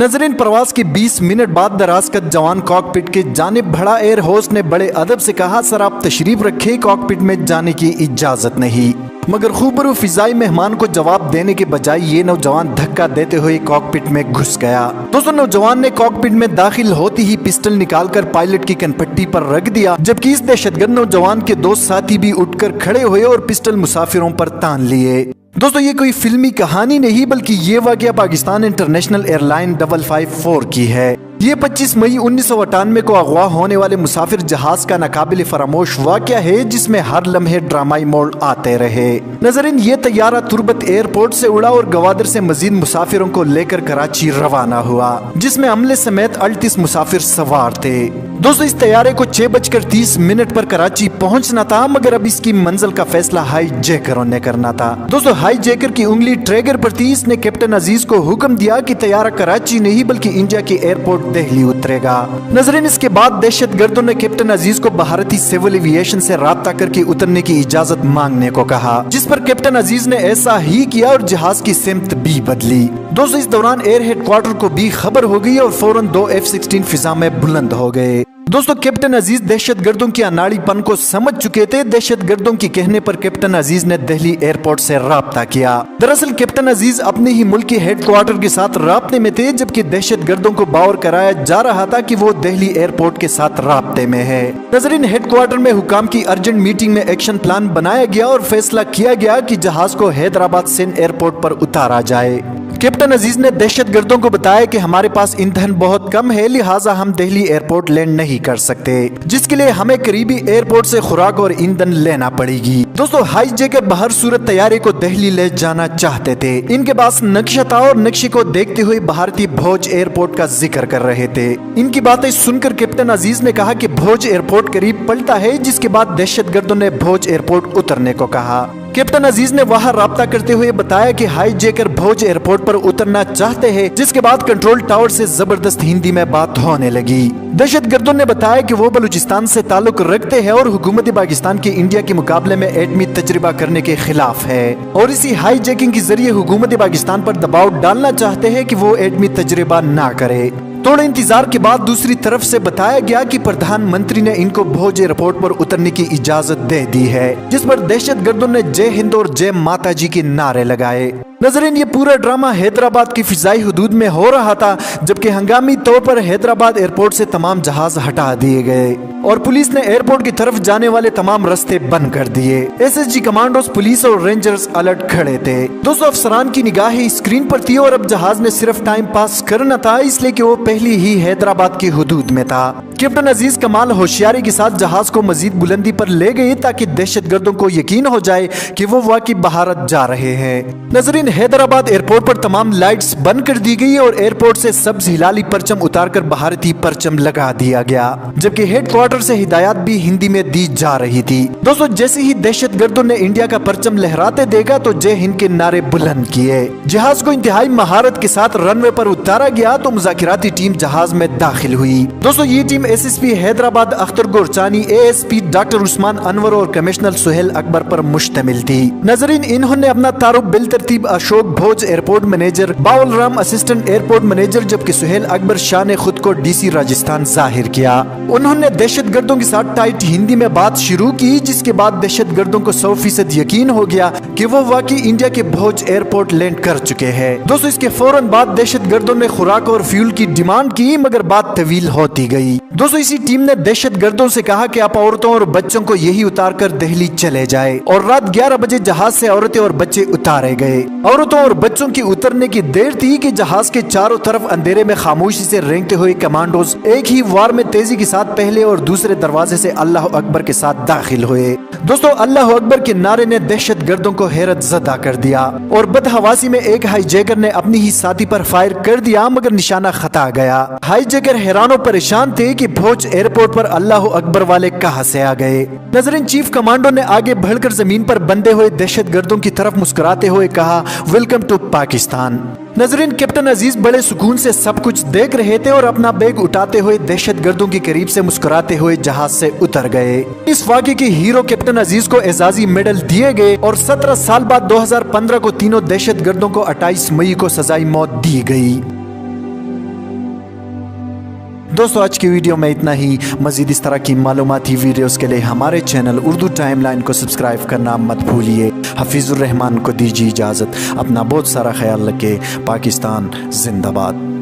नजरीन, प्रवास के 20 मिनट बाद दराजकद जवान कॉकपिट के जानिब बढ़ा। एयर होस्ट ने बड़े अदब से कहा, सर आप तशरीफ रखे, कॉकपिट में जाने की इजाजत नहीं। मगर खूबरू फिजाई मेहमान को जवाब देने के बजाय ये नौजवान धक्का देते हुए कॉकपिट में घुस गया। दोस्तों, नौजवान ने कॉकपिट में दाखिल होते ही पिस्टल निकालकर पायलट की कनपट्टी पर रख दिया, जबकि इस दहशतगर्द नौजवान के दो साथी भी उठकर खड़े हुए और पिस्टल मुसाफिरों पर तान लिए। दोस्तों, ये कोई फिल्मी कहानी नहीं बल्कि ये वाकया पाकिस्तान इंटरनेशनल एयरलाइन 554 की है। ये 25 मई 1998 को अगवा होने वाले मुसाफिर जहाज का नाकाबिल फरामोश वाकया है, जिसमें हर लम्हे ड्रामाई मोड़ आते रहे। नजरीन, ये तैयारा तुर्बत एयरपोर्ट से उड़ा और गवादर से मजीद मुसाफिरों को लेकर कराची रवाना हुआ, जिसमें अमले समेत 38 मुसाफिर सवार थे। दोस्तों, इस तैयारे को 6:30 पर कराची पहुंचना था, मगर अब इसकी मंजिल का फैसला हाई जैकरों ने करना था। दोस्तों, हाई जैकर की उंगली ट्रेगर पर थी। इसने कैप्टन अजीज को हुक्म दिया कि तैयारा कराची नहीं बल्कि इंडिया के एयरपोर्ट दिल्ली उतरेगा। नजरीन, इसके बाद दहशत गर्दों ने कैप्टन अजीज को भारतीय सिविल एविएशन से राब्ता करके उतरने की इजाजत मांगने को कहा, जिस पर कैप्टन अजीज ने ऐसा ही किया और जहाज की सिमत भी बदली। दोस्तों, इस दौरान एयर हेडक्वार्टर को भी खबर हो गई और फौरन 2 F-16 फिजा में बुलंद हो गए। दोस्तों, कैप्टन अजीज दहशत गर्दों की अनाड़ीपन को समझ चुके थे। दहशत गर्दों के कहने पर कैप्टन अजीज ने दिल्ली एयरपोर्ट से राब्ता किया। दरअसल कैप्टन अजीज अपने ही मुल्क के हेडक्वार्टर के साथ राब्ते में थे, जबकि दहशत गर्दों को बावर कराया जा रहा था कि वो दिल्ली एयरपोर्ट के साथ राब्ते में है। नजरीन, हेडक्वार्टर में हुकाम की अर्जेंट मीटिंग में एक्शन प्लान बनाया गया और फैसला किया गया कि जहाज को हैदराबाद सिंध एयरपोर्ट पर उतारा जाए। कैप्टन अजीज ने दहशत गर्दों को बताया कि हमारे पास ईंधन बहुत कम है, लिहाजा हम दिल्ली एयरपोर्ट लैंड नहीं कर सकते, जिसके लिए हमें करीबी एयरपोर्ट से खुराक और ईंधन लेना पड़ेगी। दोस्तों, हाई जैकर बहर सूरत तैयारे को दिल्ली ले जाना चाहते थे। इनके पास नक्शा था और नक्शे को देखते हुए भारतीय भोज एयरपोर्ट का जिक्र कर रहे थे। इनकी बातें सुनकर कैप्टन अजीज ने कहा कि भोज एयरपोर्ट करीब पड़ता है, जिसके बाद दहशत गर्दों ने भोज एयरपोर्ट उतरने को कहा। कैप्टन अजीज ने वहां राब्ता करते हुए बताया कि हाई जैकर भोज एयरपोर्ट पर उतरना चाहते हैं, जिसके बाद कंट्रोल टावर से जबरदस्त हिंदी में बात होने लगी। दहशत गर्दों ने बताया कि वो बलूचिस्तान से ताल्लुक रखते हैं और हुकूमत पाकिस्तान के इंडिया के मुकाबले में एटमी तजर्बा करने के खिलाफ है, और इसी हाई जैकिंग के जरिए हुकूमत पाकिस्तान पर दबाव डालना चाहते हैं कि वो एटमी तजर्बा ना करे। थोड़े इंतजार के बाद दूसरी तरफ से बताया गया कि प्रधानमंत्री ने इनको भोज एयरपोर्ट पर उतरने की इजाजत दे दी है, जिस पर दहशत गर्दों ने जय हिंद और जय माता जी के नारे लगाए। नजरीन, ये पूरा ड्रामा हैदराबाद की फिजाई हुदूद में हो रहा था, जबकि हंगामी तौर पर हैदराबाद एयरपोर्ट से तमाम जहाज हटा दिए गए और पुलिस ने एयरपोर्ट की तरफ जाने वाले तमाम रास्ते बंद कर दिए। SSG कमांडोज, पुलिस और रेंजर्स अलर्ट खड़े थे। दोस्तों, अफसरान की निगाहें स्क्रीन पर थी और अब जहाज ने सिर्फ टाइम पास करना था, इसलिए कि वो पहले ही हैदराबाद की हुदूद में था। कैप्टन अजीज कमाल होशियारी के साथ जहाज को मजीद बुलंदी पर ले गए ताकि दहशत गर्दों को यकीन हो जाए कि वो वाकई भारत जा रहे हैं। नजरीन, हैदराबाद एयरपोर्ट पर तमाम लाइट्स बंद कर दी गई और एयरपोर्ट से सब्ज हिलाली परचम उतारकर भारतीय परचम लगा दिया गया, जबकि हेडक्वार्टर से हिदायत भी हिंदी में दी जा रही थी। दोस्तों, जैसे ही दहशत गर्दों ने इंडिया का परचम लहराते देखा तो जय हिंद के नारे बुलंद किए। जहाज को इंतहाई महारत के साथ रनवे पर उतारा गया तो मुज़ाकिराती टीम जहाज में दाखिल हुई। दोस्तों, ये team SSP Hyderabad Akhtar Gorchani, ASP doctor Usman Anwar और कमिश्नर सुहेल अकबर पर मुश्तमिल थी। नजरीन, इन्होंने अपना तारुफ बिलतरतीब Ashok Bhoj airport manager, Baul Ram assistant airport manager, जबकि सुहेल अकबर शाह ने खुद को DC राजस्थान जाहिर किया। उन्होंने दहशत गर्दों के साथ टाइट हिंदी में बात शुरू की, जिसके बाद दहशत गर्दों को 100% यकीन हो गया कि वो वाकई इंडिया के भोज एयरपोर्ट लैंड कर चुके हैं। दोस्तों, इसके फौरन बाद दहशत गर्दों ने खुराक और फ्यूल की डिमांड की, मगर बात तवील होती गई। दोस्तों, इसी टीम ने दहशत गर्दों से कहा कि आप औरतों और बच्चों को यही उतार कर दिल्ली चले जाए, और रात 11 बजे जहाज से औरतें और बच्चे उतारे गए। औरतों और बच्चों की उतरने की देर थी कि जहाज के चारों तरफ अंधेरे में खामोशी से रेंगते हुए कमांडोज एक ही वार में तेजी के साथ पहले और दूसरे दरवाजे से अल्लाह अकबर के साथ दाखिल हुए। दोस्तों, अल्लाह अकबर के नारे ने दहशत गर्दों को हैरत ज़दा कर दिया और बदहवासी में एक हाईजैकर ने अपनी ही साथी पर फायर कर दिया, मगर निशाना खता गया। हाईजैकर हैरान और परेशान थे कि भोज एयरपोर्ट पर अल्लाह अकबर वाले कहां से आ गए। नजरीन, चीफ कमांडो ने आगे बढ़कर जमीन पर बंधे हुए दहशत गर्दों की तरफ मुस्कुराते हुए कहा, वेलकम टू पाकिस्तान। नजरीन, कैप्टन अजीज बड़े सुकून से सब कुछ देख रहे थे और अपना बैग उठाते हुए दहशत गर्दों के करीब से मुस्कुराते हुए जहाज से उतर गए। इस वाक़े के हीरो कैप्टन अजीज को एजाजी मेडल दिए गए और 17 साल बाद 2015 को तीनों दहशत गर्दों को 28 मई को सजाई मौत दी गई। दोस्तों आज की वीडियो में इतना ही। मजीद इस तरह की मालूमाती वीडियोस के लिए हमारे चैनल उर्दू टाइमलाइन को सब्सक्राइब करना मत भूलिए। हफीजुर रहमान को दीजिए इजाज़त। अपना बहुत सारा ख्याल रखें। पाकिस्तान जिंदाबाद।